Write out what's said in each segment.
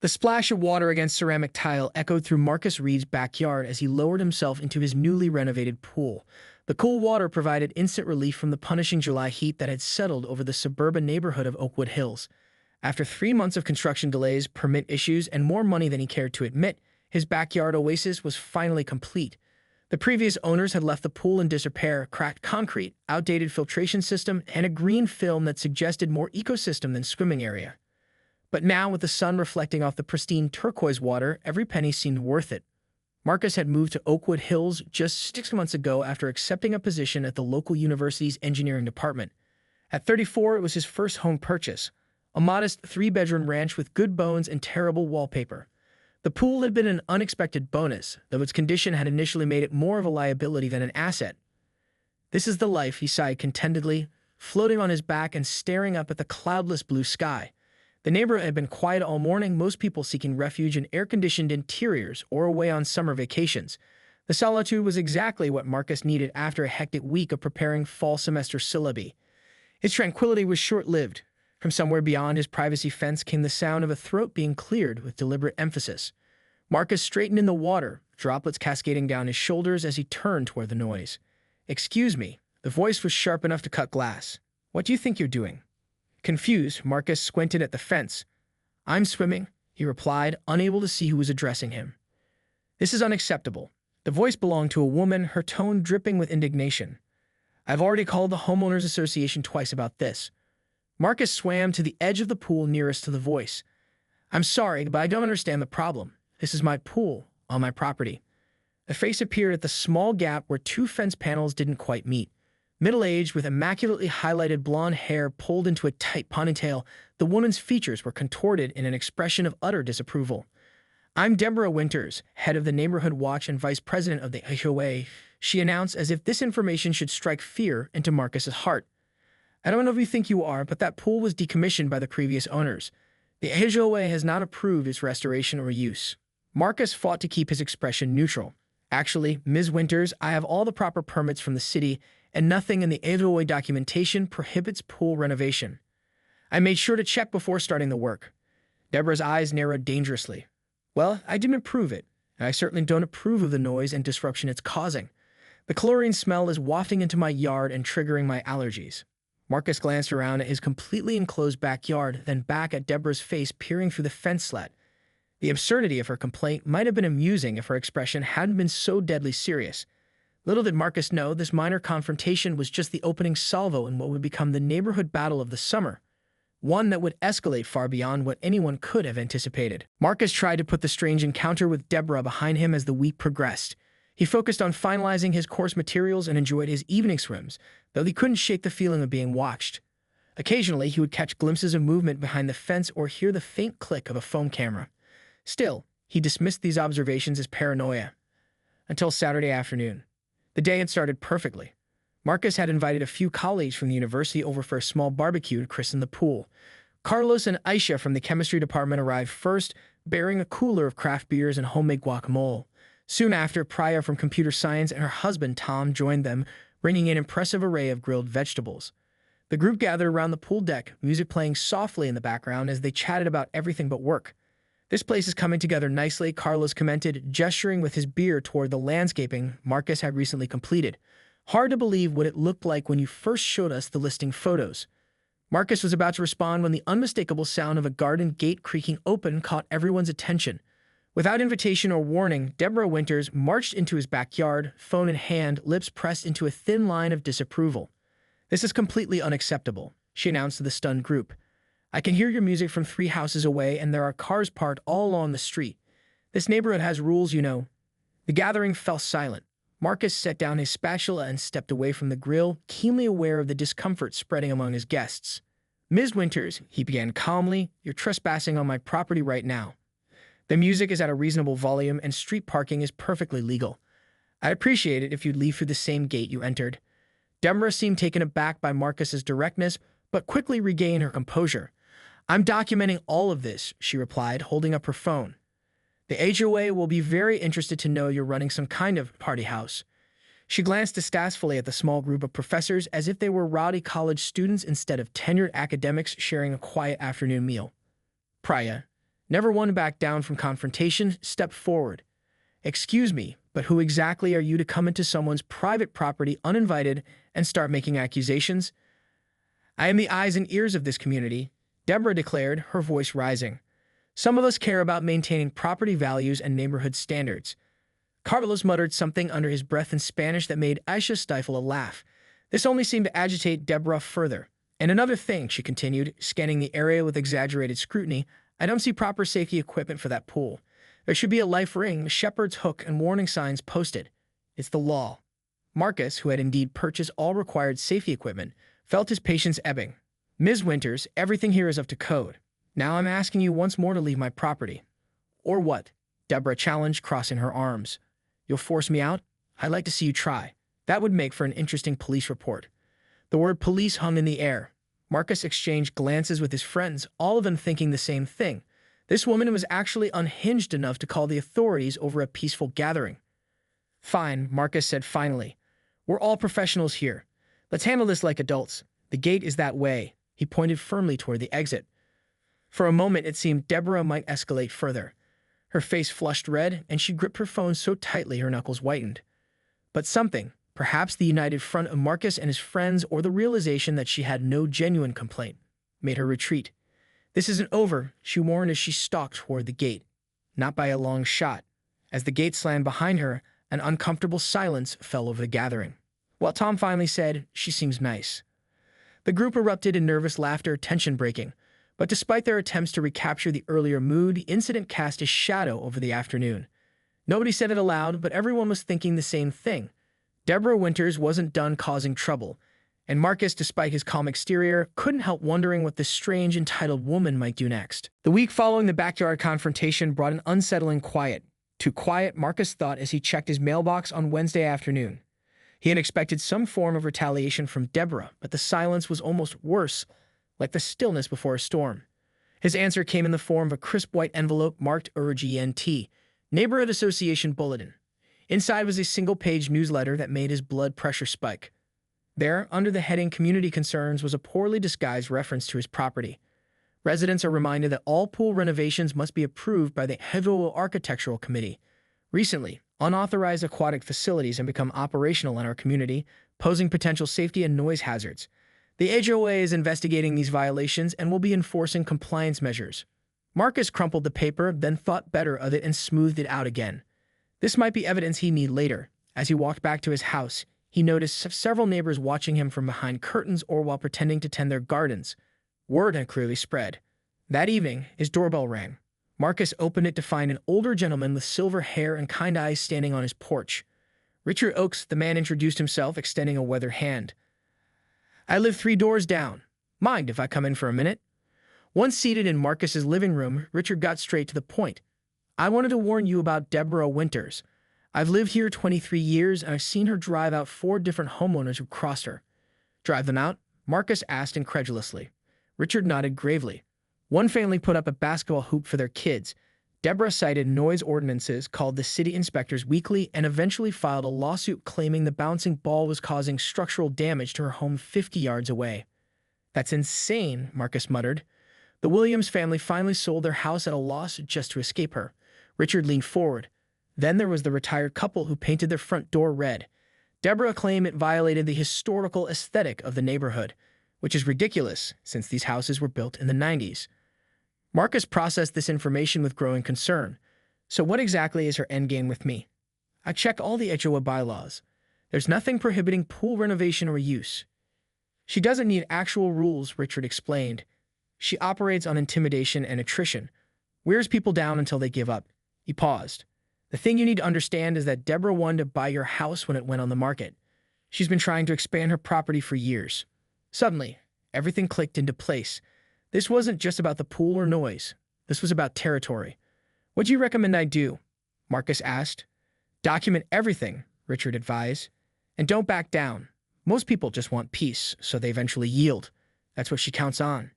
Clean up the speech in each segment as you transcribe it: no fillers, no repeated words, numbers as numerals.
The splash of water against ceramic tile echoed through Marcus Reed's backyard as he lowered himself into his newly renovated pool. The cool water provided instant relief from the punishing July heat that had settled over the suburban neighborhood of Oakwood Hills. After 3 months of construction delays, permit issues, and more money than he cared to admit, his backyard oasis was finally complete. The previous owners had left the pool in disrepair, cracked concrete, outdated filtration system, and a green film that suggested more ecosystem than swimming area. But now, with the sun reflecting off the pristine turquoise water, every penny seemed worth it. Marcus had moved to Oakwood Hills just 6 months ago after accepting a position at the local university's engineering department. At 34, it was his first home purchase, a modest 3-bedroom ranch with good bones and terrible wallpaper. The pool had been an unexpected bonus, though its condition had initially made it more of a liability than an asset. "This is the life," he sighed contentedly, floating on his back and staring up at the cloudless blue sky. The neighborhood had been quiet all morning, most people seeking refuge in air-conditioned interiors or away on summer vacations. The solitude was exactly what Marcus needed after a hectic week of preparing fall semester syllabi. His tranquility was short-lived. From somewhere beyond his privacy fence came the sound of a throat being cleared with deliberate emphasis. Marcus straightened in the water, droplets cascading down his shoulders as he turned toward the noise. "Excuse me." The voice was sharp enough to cut glass. "What do you think you're doing?" Confused, Marcus squinted at the fence. "I'm swimming," he replied, unable to see who was addressing him. "This is unacceptable." The voice belonged to a woman, her tone dripping with indignation. "I've already called the homeowners association twice about this." Marcus swam to the edge of the pool nearest to the voice. "I'm sorry, but I don't understand the problem. This is my pool, on my property." A face appeared at the small gap where 2 fence panels didn't quite meet. Middle-aged, with immaculately highlighted blonde hair pulled into a tight ponytail, the woman's features were contorted in an expression of utter disapproval. "I'm Deborah Winters, head of the Neighborhood Watch and vice president of the HOA," she announced as if this information should strike fear into Marcus's heart. "I don't know if you think you are, but that pool was decommissioned by the previous owners. The HOA has not approved its restoration or use." Marcus fought to keep his expression neutral. "Actually, Ms. Winters, I have all the proper permits from the city, and nothing in the HOA documentation prohibits pool renovation. I made sure to check before starting the work." Deborah's eyes narrowed dangerously. "Well, I didn't approve it, and I certainly don't approve of the noise and disruption it's causing. The chlorine smell is wafting into my yard and triggering my allergies." Marcus glanced around at his completely enclosed backyard, then back at Deborah's face peering through the fence slat. The absurdity of her complaint might have been amusing if her expression hadn't been so deadly serious. Little did Marcus know this minor confrontation was just the opening salvo in what would become the neighborhood battle of the summer, one that would escalate far beyond what anyone could have anticipated. Marcus tried to put the strange encounter with Deborah behind him as the week progressed. He focused on finalizing his course materials and enjoyed his evening swims, though he couldn't shake the feeling of being watched. Occasionally, he would catch glimpses of movement behind the fence or hear the faint click of a phone camera. Still, he dismissed these observations as paranoia. Until Saturday afternoon. The day had started perfectly. Marcus had invited a few colleagues from the university over for a small barbecue to christen the pool. Carlos and Aisha from the chemistry department arrived first, bearing a cooler of craft beers and homemade guacamole. Soon after, Priya from computer science and her husband Tom joined them, bringing an impressive array of grilled vegetables. The group gathered around the pool deck, music playing softly in the background as they chatted about everything but work. "This place is coming together nicely," Carlos commented, gesturing with his beer toward the landscaping Marcus had recently completed. "Hard to believe what it looked like when you first showed us the listing photos." Marcus was about to respond when the unmistakable sound of a garden gate creaking open caught everyone's attention. Without invitation or warning, Deborah Winters marched into his backyard, phone in hand, lips pressed into a thin line of disapproval. "This is completely unacceptable," she announced to the stunned group. "I can hear your music from 3 houses away, and there are cars parked all along the street. This neighborhood has rules, you know." The gathering fell silent. Marcus set down his spatula and stepped away from the grill, keenly aware of the discomfort spreading among his guests. "Ms. Winters," he began calmly, "you're trespassing on my property right now. The music is at a reasonable volume, and street parking is perfectly legal. I'd appreciate it if you'd leave through the same gate you entered." Deborah seemed taken aback by Marcus's directness, but quickly regained her composure. "I'm documenting all of this," she replied, holding up her phone. "The HOA will be very interested to know you're running some kind of party house." She glanced distrustfully at the small group of professors as if they were rowdy college students instead of tenured academics sharing a quiet afternoon meal. "Priya, never one to back down from confrontation, stepped forward. "Excuse me, but who exactly are you to come into someone's private property uninvited and start making accusations?" "I am the eyes and ears of this community," Deborah declared, her voice rising. "Some of us care about maintaining property values and neighborhood standards." Carlos muttered something under his breath in Spanish that made Aisha stifle a laugh. This only seemed to agitate Deborah further. "And another thing," she continued, scanning the area with exaggerated scrutiny, "I don't see proper safety equipment for that pool. There should be a life ring, shepherd's hook, and warning signs posted. It's the law." Marcus, who had indeed purchased all required safety equipment, felt his patience ebbing. "Ms. Winters, everything here is up to code. Now I'm asking you once more to leave my property." "Or what?" Deborah challenged, crossing her arms. "You'll force me out? I'd like to see you try. That would make for an interesting police report." The word police hung in the air. Marcus exchanged glances with his friends, all of them thinking the same thing. This woman was actually unhinged enough to call the authorities over a peaceful gathering. "Fine," Marcus said finally. "We're all professionals here. Let's handle this like adults. The gate is that way." He pointed firmly toward the exit. For a moment, it seemed Deborah might escalate further. Her face flushed red, and she gripped her phone so tightly her knuckles whitened. But something, perhaps the united front of Marcus and his friends or the realization that she had no genuine complaint, made her retreat. "This isn't over," she warned as she stalked toward the gate. Not by a long shot. As the gate slammed behind her, an uncomfortable silence fell over the gathering. While Tom finally said, "She seems nice." The group erupted in nervous laughter, tension breaking. But despite their attempts to recapture the earlier mood, the incident cast a shadow over the afternoon. Nobody said it aloud, but everyone was thinking the same thing. Deborah Winters wasn't done causing trouble, and Marcus, despite his calm exterior, couldn't help wondering what this strange, entitled woman might do next. The week following the backyard confrontation brought an unsettling quiet. Too quiet, Marcus thought as he checked his mailbox on Wednesday afternoon. He had expected some form of retaliation from Deborah, but the silence was almost worse, like the stillness before a storm. His answer came in the form of a crisp white envelope marked URGNT, Neighborhood Association Bulletin. Inside was a single-page newsletter that made his blood pressure spike. There, under the heading Community Concerns, was a poorly disguised reference to his property. Residents are reminded that all pool renovations must be approved by the HOA Architectural Committee. Recently, unauthorized aquatic facilities have become operational in our community, posing potential safety and noise hazards. The HOA is investigating these violations and will be enforcing compliance measures. Marcus crumpled the paper, then thought better of it and smoothed it out again. This might be evidence he'd need later. As he walked back to his house, he noticed several neighbors watching him from behind curtains or while pretending to tend their gardens. Word had clearly spread. That evening, his doorbell rang. Marcus opened it to find an older gentleman with silver hair and kind eyes standing on his porch. "Richard Oakes," the man introduced himself, extending a weathered hand. "I live 3 doors down. Mind if I come in for a minute?" Once seated in Marcus's living room, Richard got straight to the point. "I wanted to warn you about Deborah Winters. I've lived here 23 years, and I've seen her drive out 4 different homeowners who crossed her." "Drive them out?" Marcus asked incredulously. Richard nodded gravely. "One family put up a basketball hoop for their kids. Deborah cited noise ordinances, called the city inspectors weekly, and eventually filed a lawsuit claiming the bouncing ball was causing structural damage to her home 50 yards away." "That's insane," Marcus muttered. "The Williams family finally sold their house at a loss just to escape her." Richard leaned forward. "Then there was the retired couple who painted their front door red. Deborah claimed it violated the historical aesthetic of the neighborhood, which is ridiculous since these houses were built in the 90s. Marcus processed this information with growing concern. "So what exactly is her endgame with me?" "I checked all the HOA bylaws. There's nothing prohibiting pool renovation or use." "She doesn't need actual rules," Richard explained. "She operates on intimidation and attrition. Wears people down until they give up." He paused. "The thing you need to understand is that Deborah wanted to buy your house when it went on the market. She's been trying to expand her property for years." Suddenly, everything clicked into place. This wasn't just about the pool or noise. This was about territory. "What do you recommend I do?" Marcus asked. "Document everything," Richard advised. "And don't back down. Most people just want peace, so they eventually yield. That's what she counts on."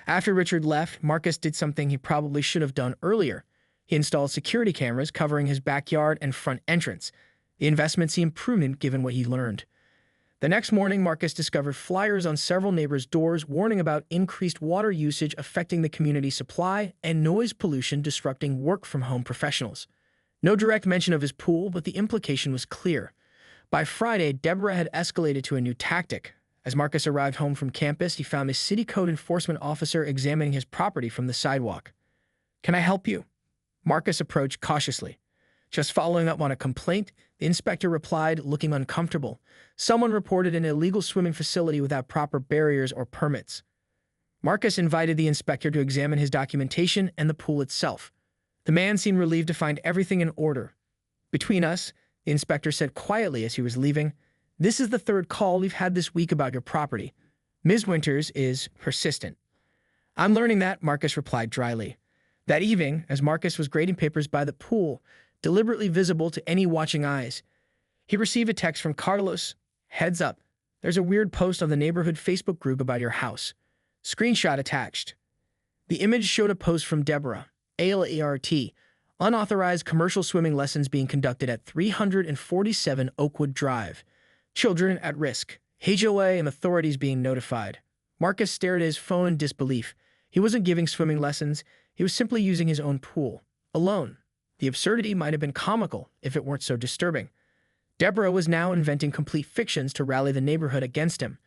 After Richard left, Marcus did something he probably should have done earlier. He installed security cameras covering his backyard and front entrance. The investment seemed prudent given what he learned. The next morning, Marcus discovered flyers on several neighbors' doors warning about increased water usage affecting the community supply and noise pollution disrupting work-from-home professionals. No direct mention of his pool, but the implication was clear. By Friday, Deborah had escalated to a new tactic. As Marcus arrived home from campus, he found a city code enforcement officer examining his property from the sidewalk. "Can I help you?" Marcus approached cautiously. Just following up on a complaint, the inspector replied, looking uncomfortable. Someone reported an illegal swimming facility without proper barriers or permits. Marcus invited the inspector to examine his documentation and the pool itself. The man seemed relieved to find everything in order. "Between us," the inspector said quietly as he was leaving, "this is the third call we've had this week about your property. Ms. Winters is persistent." "I'm learning that," Marcus replied dryly. That evening, as Marcus was grading papers by the pool, deliberately visible to any watching eyes, he received a text from Carlos. "Heads up, there's a weird post on the neighborhood Facebook group about your house. Screenshot attached." The image showed a post from Deborah, ALART, unauthorized commercial swimming lessons being conducted at 347 Oakwood Drive. Children at risk. HOA and authorities being notified. Marcus stared at his phone in disbelief. He wasn't giving swimming lessons. He was simply using his own pool. Alone. The absurdity might have been comical if it weren't so disturbing. Deborah was now inventing complete fictions to rally the neighborhood against him.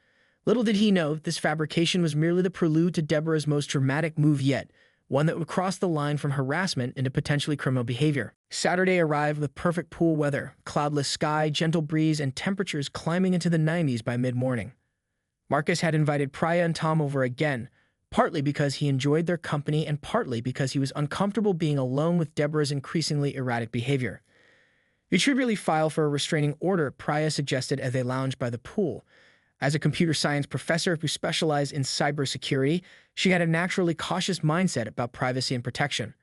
Little did he know this fabrication was merely the prelude to Deborah's most dramatic move yet, one that would cross the line from harassment into potentially criminal behavior. Saturday arrived with perfect pool weather, cloudless sky, gentle breeze, and temperatures climbing into the 90s by mid-morning. Marcus had invited Priya and Tom over again, partly because he enjoyed their company and partly because he was uncomfortable being alone with Deborah's increasingly erratic behavior. "You should really file for a restraining order," Priya suggested as they lounged by the pool. As a computer science professor who specialized in cybersecurity, she had a naturally cautious mindset about privacy and protection.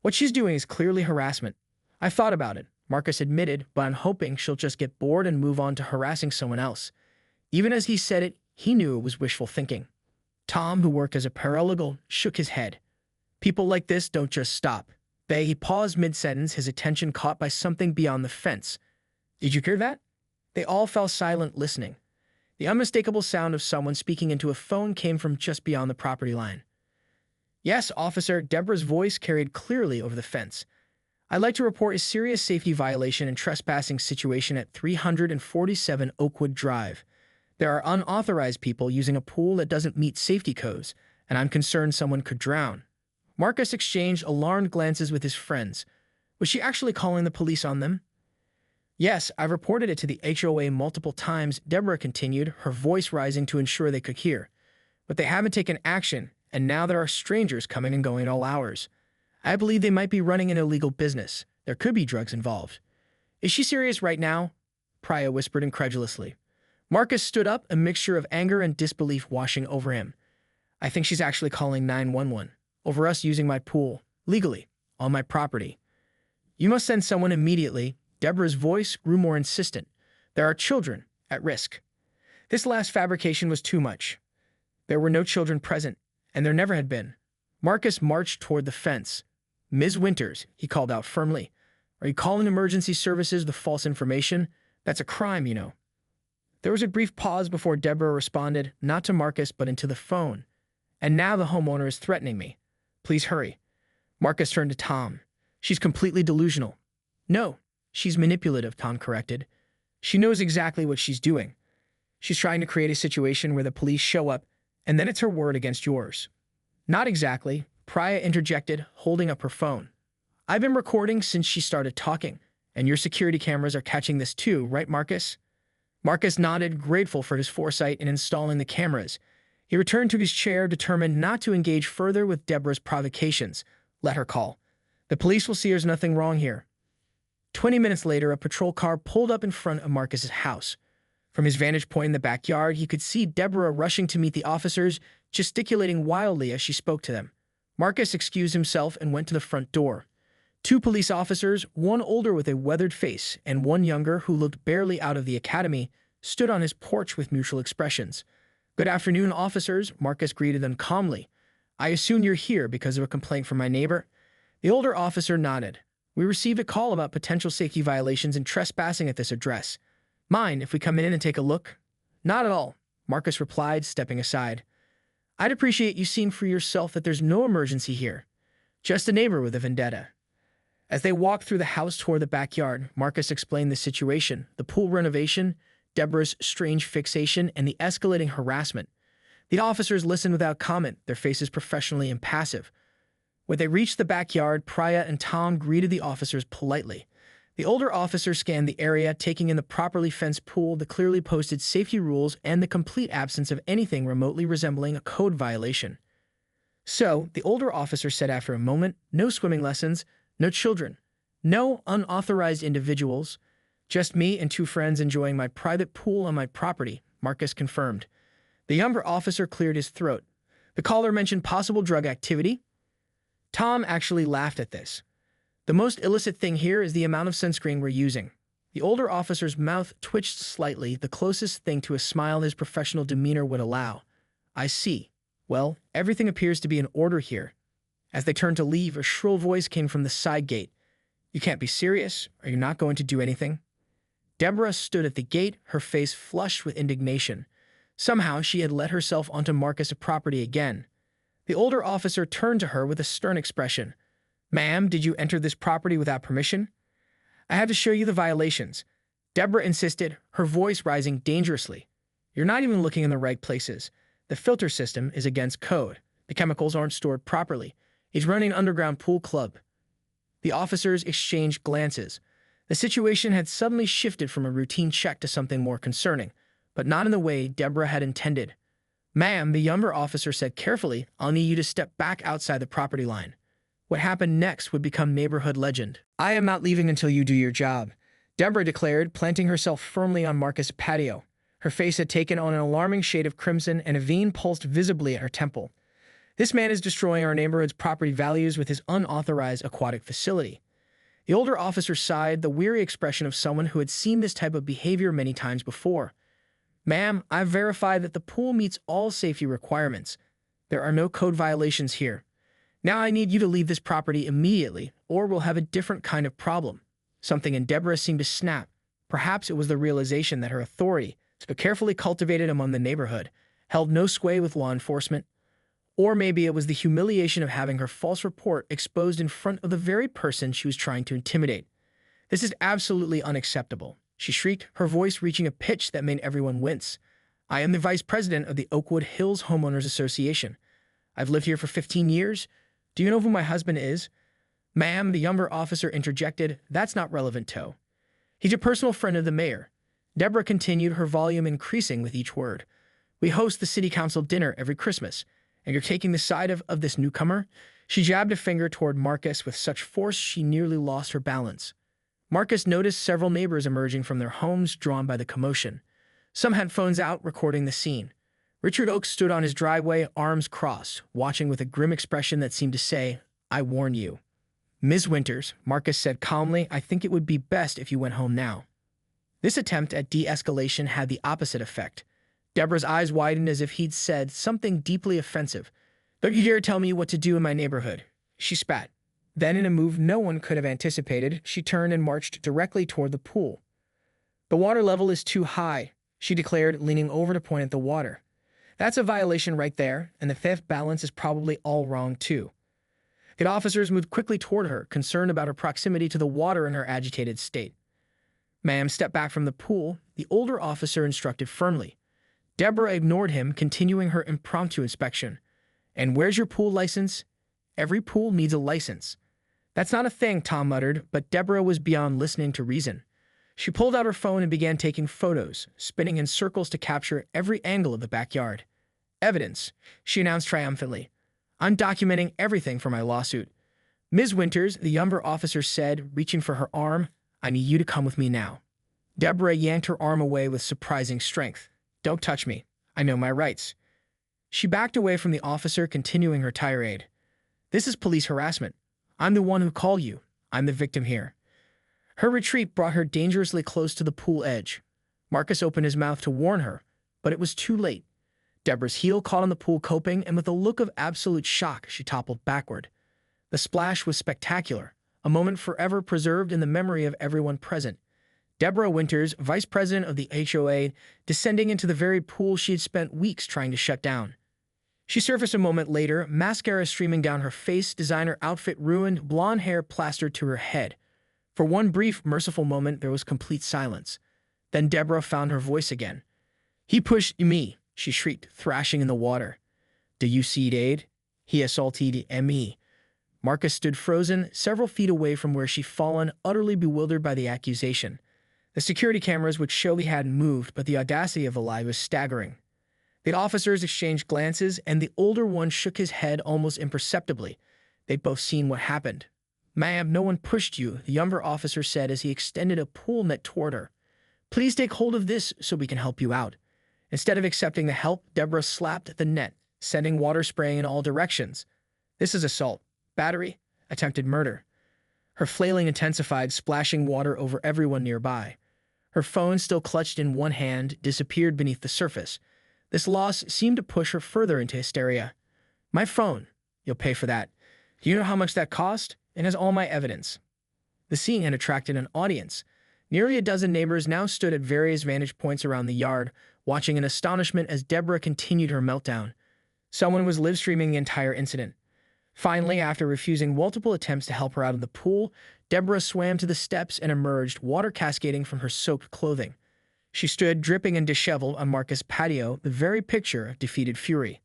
"What she's doing is clearly harassment." "I thought about it," Marcus admitted, "but I'm hoping she'll just get bored and move on to harassing someone else." Even as he said it, he knew it was wishful thinking. Tom, who worked as a paralegal, shook his head. "People like this don't just stop. He paused mid-sentence, his attention caught by something beyond the fence. "Did you hear that?" They all fell silent, listening. The unmistakable sound of someone speaking into a phone came from just beyond the property line. "Yes, officer," Deborah's voice carried clearly over the fence. "I'd like to report a serious safety violation and trespassing situation at 347 Oakwood Drive. There are unauthorized people using a pool that doesn't meet safety codes, and I'm concerned someone could drown." Marcus exchanged alarmed glances with his friends. Was she actually calling the police on them? "Yes, I've reported it to the HOA multiple times," Deborah continued, her voice rising to ensure they could hear. "But they haven't taken action, and now there are strangers coming and going at all hours. I believe they might be running an illegal business. There could be drugs involved." "Is she serious right now?" Priya whispered incredulously. Marcus stood up, a mixture of anger and disbelief washing over him. "I think she's actually calling 911, over us using my pool, legally, on my property." "You must send someone immediately." Deborah's voice grew more insistent. "There are children at risk." This last fabrication was too much. There were no children present, and there never had been. Marcus marched toward the fence. "Ms. Winters," he called out firmly, "are you calling emergency services with false information? That's a crime, you know." There was a brief pause before Deborah responded, not to Marcus, but into the phone. "And now the homeowner is threatening me. Please hurry." Marcus turned to Tom. "She's completely delusional." "No, she's manipulative," Tom corrected. "She knows exactly what she's doing. She's trying to create a situation where the police show up, and then it's her word against yours." "Not exactly," Priya interjected, holding up her phone. "I've been recording since she started talking, and your security cameras are catching this too, right, Marcus?" Marcus nodded, grateful for his foresight in installing the cameras. He returned to his chair, determined not to engage further with Deborah's provocations. Let her call. The police will see there's nothing wrong here. 20 minutes later, a patrol car pulled up in front of Marcus's house. From his vantage point in the backyard, he could see Deborah rushing to meet the officers, gesticulating wildly as she spoke to them. Marcus excused himself and went to the front door. Two police officers, one older with a weathered face and one younger who looked barely out of the academy, stood on his porch with mutual expressions. "Good afternoon, officers," Marcus greeted them calmly. "I assume you're here because of a complaint from my neighbor?" The older officer nodded. "We received a call about potential safety violations and trespassing at this address. Mind if we come in and take a look?" Not at all, Marcus replied, stepping aside. I'd appreciate you seeing for yourself that there's no emergency here. Just a neighbor with a vendetta. As they walked through the house toward the backyard, Marcus explained the situation, the pool renovation, Deborah's strange fixation, and the escalating harassment. The officers listened without comment, their faces professionally impassive. When they reached the backyard, Priya and Tom greeted the officers politely. The older officer scanned the area, taking in the properly fenced pool, the clearly posted safety rules, and the complete absence of anything remotely resembling a code violation. So, the older officer said after a moment, no swimming lessons, no children, no unauthorized individuals, just me and two friends enjoying my private pool on my property, Marcus confirmed. The younger officer cleared his throat. The caller mentioned possible drug activity. Tom actually laughed at this. The most illicit thing here is the amount of sunscreen we're using. The older officer's mouth twitched slightly, the closest thing to a smile his professional demeanor would allow. I see. Well, everything appears to be in order here. As they turned to leave, a shrill voice came from the side gate. You can't be serious. Are you not going to do anything? Deborah stood at the gate, her face flushed with indignation. Somehow she had let herself onto Marcus' property again. The older officer turned to her with a stern expression. Ma'am, did you enter this property without permission? I have to show you the violations. Deborah insisted, her voice rising dangerously. You're not even looking in the right places. The filter system is against code. The chemicals aren't stored properly. He's running an underground pool club. The officers exchanged glances. The situation had suddenly shifted from a routine check to something more concerning, but not in the way Deborah had intended. Ma'am, the younger officer said carefully, I'll need you to step back outside the property line. What happened next would become neighborhood legend. I am not leaving until you do your job, Deborah declared, planting herself firmly on Marcus' patio. Her face had taken on an alarming shade of crimson, and a vein pulsed visibly at her temple. This man is destroying our neighborhood's property values with his unauthorized aquatic facility. The older officer sighed, the weary expression of someone who had seen this type of behavior many times before. Ma'am, I've verified that the pool meets all safety requirements. There are no code violations here. Now I need you to leave this property immediately, or we'll have a different kind of problem. Something in Deborah seemed to snap. Perhaps it was the realization that her authority, so carefully cultivated among the neighborhood, held no sway with law enforcement. Or maybe it was the humiliation of having her false report exposed in front of the very person she was trying to intimidate. This is absolutely unacceptable, she shrieked, her voice reaching a pitch that made everyone wince. I am the vice president of the Oakwood Hills Homeowners Association. I've lived here for 15 years. Do you know who my husband is? Ma'am, the younger officer interjected, that's not relevant, Toe. He's a personal friend of the mayor. Deborah continued, her volume increasing with each word. We host the city council dinner every Christmas, and you're taking the side of this newcomer? She jabbed a finger toward Marcus with such force she nearly lost her balance. Marcus noticed several neighbors emerging from their homes, drawn by the commotion. Some had phones out, recording the scene. Richard Oakes stood on his driveway, arms crossed, watching with a grim expression that seemed to say, I warn you. Ms. Winters, Marcus said calmly, I think it would be best if you went home now. This attempt at de-escalation had the opposite effect. Deborah's eyes widened as if he'd said something deeply offensive. Don't you dare tell me what to do in my neighborhood, she spat. Then, in a move no one could have anticipated, she turned and marched directly toward the pool. The water level is too high, she declared, leaning over to point at the water. That's a violation right there, and the theft balance is probably all wrong too. The officers moved quickly toward her, concerned about her proximity to the water in her agitated state. Ma'am, step back from the pool, the older officer instructed firmly. Deborah ignored him, continuing her impromptu inspection. And where's your pool license? Every pool needs a license. That's not a thing, Tom muttered, but Deborah was beyond listening to reason. She pulled out her phone and began taking photos, spinning in circles to capture every angle of the backyard. Evidence, she announced triumphantly. I'm documenting everything for my lawsuit. Ms. Winters, the younger officer said, reaching for her arm, I need you to come with me now. Deborah yanked her arm away with surprising strength. Don't touch me. I know my rights. She backed away from the officer, continuing her tirade. This is police harassment. I'm the one who called you. I'm the victim here. Her retreat brought her dangerously close to the pool edge. Marcus opened his mouth to warn her, but it was too late. Deborah's heel caught on the pool coping, and with a look of absolute shock, she toppled backward. The splash was spectacular, a moment forever preserved in the memory of everyone present. Deborah Winters, vice president of the HOA, descending into the very pool she had spent weeks trying to shut down. She surfaced a moment later, mascara streaming down her face, designer outfit ruined, blonde hair plastered to her head. For one brief, merciful moment, there was complete silence. Then Deborah found her voice again. "He pushed me," she shrieked, thrashing in the water. "Do you see Aid? He assaulted me." Marcus stood frozen, several feet away from where she'd fallen, utterly bewildered by the accusation. The security cameras would show he hadn't moved, but the audacity of the lie was staggering. The officers exchanged glances, and the older one shook his head almost imperceptibly. They'd both seen what happened. "Ma'am, no one pushed you," the younger officer said as he extended a pool net toward her. "Please take hold of this so we can help you out." Instead of accepting the help, Deborah slapped the net, sending water spraying in all directions. "This is assault, battery, attempted murder." Her flailing intensified, splashing water over everyone nearby. Her phone, still clutched in one hand, disappeared beneath the surface. This loss seemed to push her further into hysteria. "My phone. You'll pay for that. Do you know how much that cost? It has all my evidence." The scene had attracted an audience. Nearly a dozen neighbors now stood at various vantage points around the yard, watching in astonishment as Deborah continued her meltdown. Someone was live-streaming the entire incident. Finally, after refusing multiple attempts to help her out of the pool, Deborah swam to the steps and emerged, water cascading from her soaked clothing. She stood, dripping and disheveled, on Marcus' patio, the very picture of defeated fury.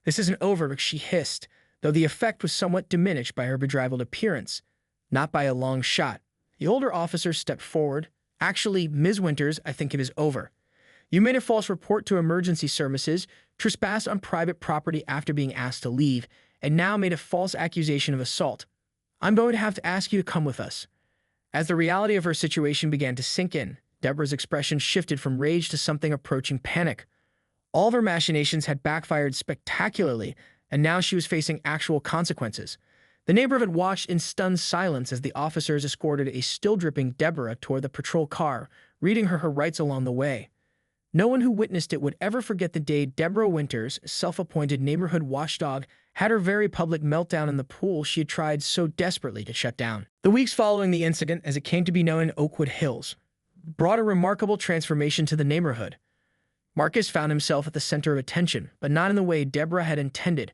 "This isn't over," she hissed, though the effect was somewhat diminished by her bedraggled appearance. "Not by a long shot." The older officer stepped forward. "Actually, Ms. Winters, I think it is over. You made a false report to emergency services, trespassed on private property after being asked to leave, and now made a false accusation of assault. I'm going to have to ask you to come with us." As the reality of her situation began to sink in, Deborah's expression shifted from rage to something approaching panic. All of her machinations had backfired spectacularly, and now she was facing actual consequences. The neighborhood watched in stunned silence as the officers escorted a still-dripping Deborah toward the patrol car, reading her rights along the way. No one who witnessed it would ever forget the day Deborah Winters, self-appointed neighborhood watchdog, had her very public meltdown in the pool she had tried so desperately to shut down. The weeks following the incident, as it came to be known in Oakwood Hills, brought a remarkable transformation to the neighborhood. Marcus found himself at the center of attention, but not in the way Deborah had intended.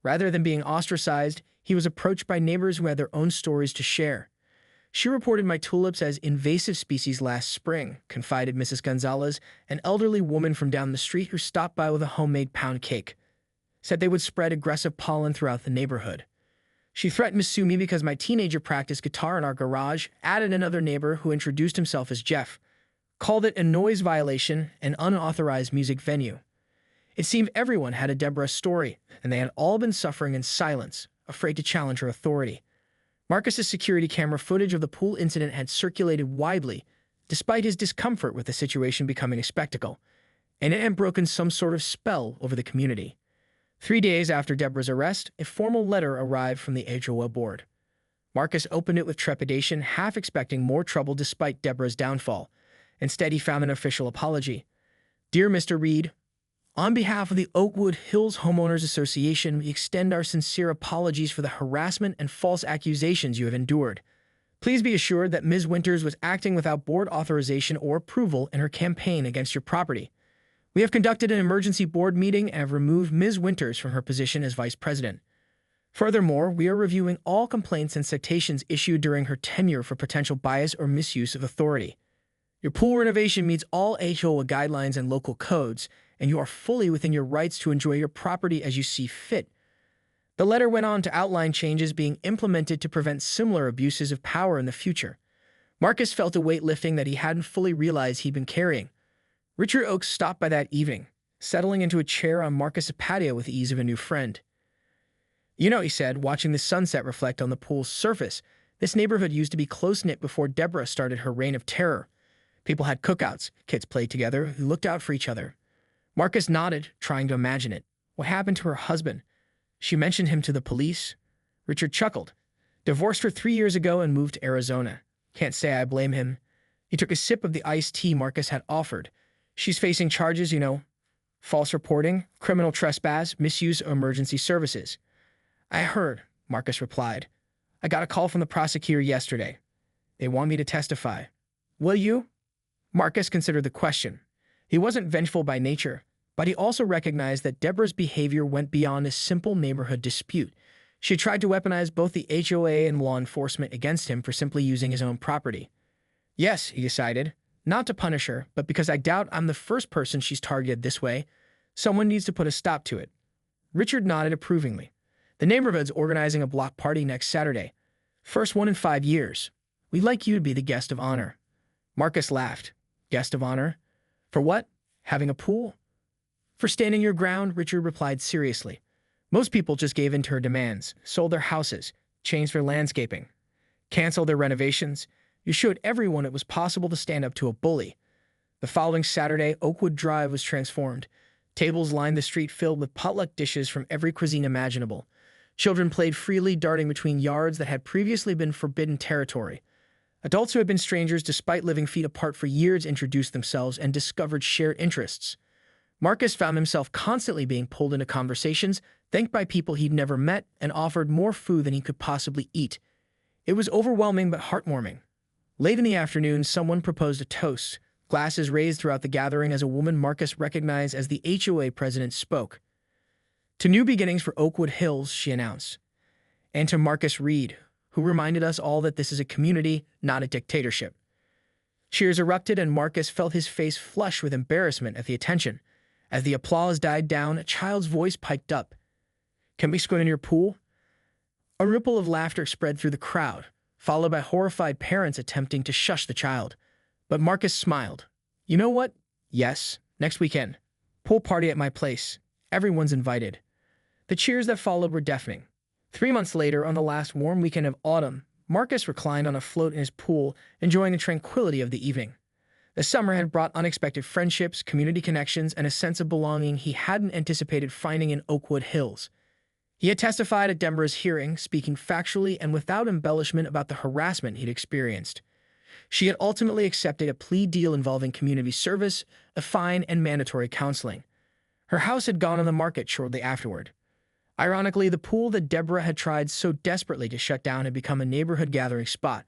Rather than being ostracized, he was approached by neighbors who had their own stories to share. "She reported my tulips as invasive species last spring," confided Mrs. Gonzalez, an elderly woman from down the street who stopped by with a homemade pound cake. "Said they would spread aggressive pollen throughout the neighborhood. She threatened to sue me because my teenager practiced guitar in our garage," added another neighbor who introduced himself as Jeff. "Called it a noise violation, an unauthorized music venue." It seemed everyone had a Deborah story, and they had all been suffering in silence, afraid to challenge her authority. Marcus's security camera footage of the pool incident had circulated widely, despite his discomfort with the situation becoming a spectacle, and it had broken some sort of spell over the community. 3 days after Deborah's arrest, a formal letter arrived from the HOA board. Marcus opened it with trepidation, half expecting more trouble despite Deborah's downfall. Instead, he found an official apology. "Dear Mr. Reed, on behalf of the Oakwood Hills Homeowners Association, we extend our sincere apologies for the harassment and false accusations you have endured. Please be assured that Ms. Winters was acting without board authorization or approval in her campaign against your property. We have conducted an emergency board meeting and have removed Ms. Winters from her position as vice president. Furthermore, we are reviewing all complaints and citations issued during her tenure for potential bias or misuse of authority. Your pool renovation meets all HOA guidelines and local codes, and you are fully within your rights to enjoy your property as you see fit." The letter went on to outline changes being implemented to prevent similar abuses of power in the future. Marcus felt a weight lifting that he hadn't fully realized he'd been carrying. Richard Oakes stopped by that evening, settling into a chair on Marcus' patio with the ease of a new friend. "You know," he said, watching the sunset reflect on the pool's surface, "this neighborhood used to be close-knit before Deborah started her reign of terror. People had cookouts, kids played together, who looked out for each other." Marcus nodded, trying to imagine it. "What happened to her husband? She mentioned him to the police?" Richard chuckled. "Divorced her 3 years ago and moved to Arizona. Can't say I blame him." He took a sip of the iced tea Marcus had offered. "She's facing charges, you know. False reporting, criminal trespass, misuse of emergency services." "I heard," Marcus replied. "I got a call from the prosecutor yesterday. They want me to testify." "Will you?" Marcus considered the question. He wasn't vengeful by nature, but he also recognized that Deborah's behavior went beyond a simple neighborhood dispute. She tried to weaponize both the HOA and law enforcement against him for simply using his own property. Yes, he decided, not to punish her, but because I doubt I'm the first person she's targeted this way. Someone needs to put a stop to it. Richard nodded approvingly. The neighborhood's organizing a block party next Saturday. First one in 5 years. We'd like you to be the guest of honor. Marcus laughed. Guest of honor? For what? Having a pool? For standing your ground, Richard replied seriously. Most people just gave in to her demands, sold their houses, changed their landscaping, canceled their renovations. You showed everyone it was possible to stand up to a bully. The following Saturday, Oakwood Drive was transformed. Tables lined the street filled with potluck dishes from every cuisine imaginable. Children played freely, darting between yards that had previously been forbidden territory. Adults who had been strangers despite living feet apart for years introduced themselves and discovered shared interests. Marcus found himself constantly being pulled into conversations, thanked by people he'd never met, and offered more food than he could possibly eat. It was overwhelming but heartwarming. Late in the afternoon, someone proposed a toast. Glasses raised throughout the gathering as a woman Marcus recognized as the HOA president spoke. To new beginnings for Oakwood Hills, she announced. And to Marcus Reed, who reminded us all that this is a community, not a dictatorship. Cheers erupted and Marcus felt his face flush with embarrassment at the attention. As the applause died down, a child's voice piped up. Can we swim in your pool? A ripple of laughter spread through the crowd, followed by horrified parents attempting to shush the child. But Marcus smiled. You know what? Yes, next weekend. Pool party at my place. Everyone's invited. The cheers that followed were deafening. 3 months later, on the last warm weekend of autumn, Marcus reclined on a float in his pool, enjoying the tranquility of the evening. The summer had brought unexpected friendships, community connections, and a sense of belonging he hadn't anticipated finding in Oakwood Hills. He had testified at Deborah's hearing, speaking factually and without embellishment about the harassment he'd experienced. She had ultimately accepted a plea deal involving community service, a fine, and mandatory counseling. Her house had gone on the market shortly afterward. Ironically, the pool that Deborah had tried so desperately to shut down had become a neighborhood gathering spot.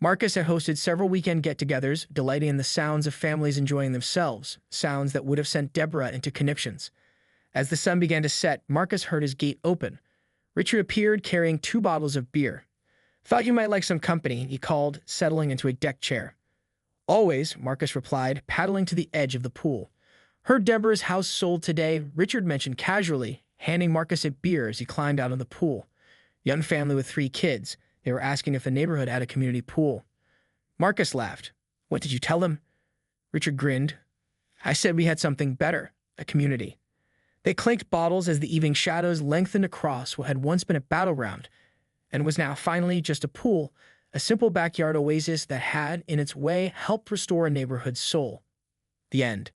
Marcus had hosted several weekend get-togethers, delighting in the sounds of families enjoying themselves, sounds that would have sent Deborah into conniptions. As the sun began to set, Marcus heard his gate open. Richard appeared carrying 2 bottles of beer. Thought you might like some company, he called, settling into a deck chair. Always, Marcus replied, paddling to the edge of the pool. Heard Deborah's house sold today, Richard mentioned casually, handing Marcus a beer as he climbed out of the pool. Young family with 3 kids. They were asking if the neighborhood had a community pool. Marcus laughed. What did you tell them? Richard grinned. I said we had something better, a community. They clinked bottles as the evening shadows lengthened across what had once been a battleground and was now finally just a pool, a simple backyard oasis that had, in its way, helped restore a neighborhood's soul. The end.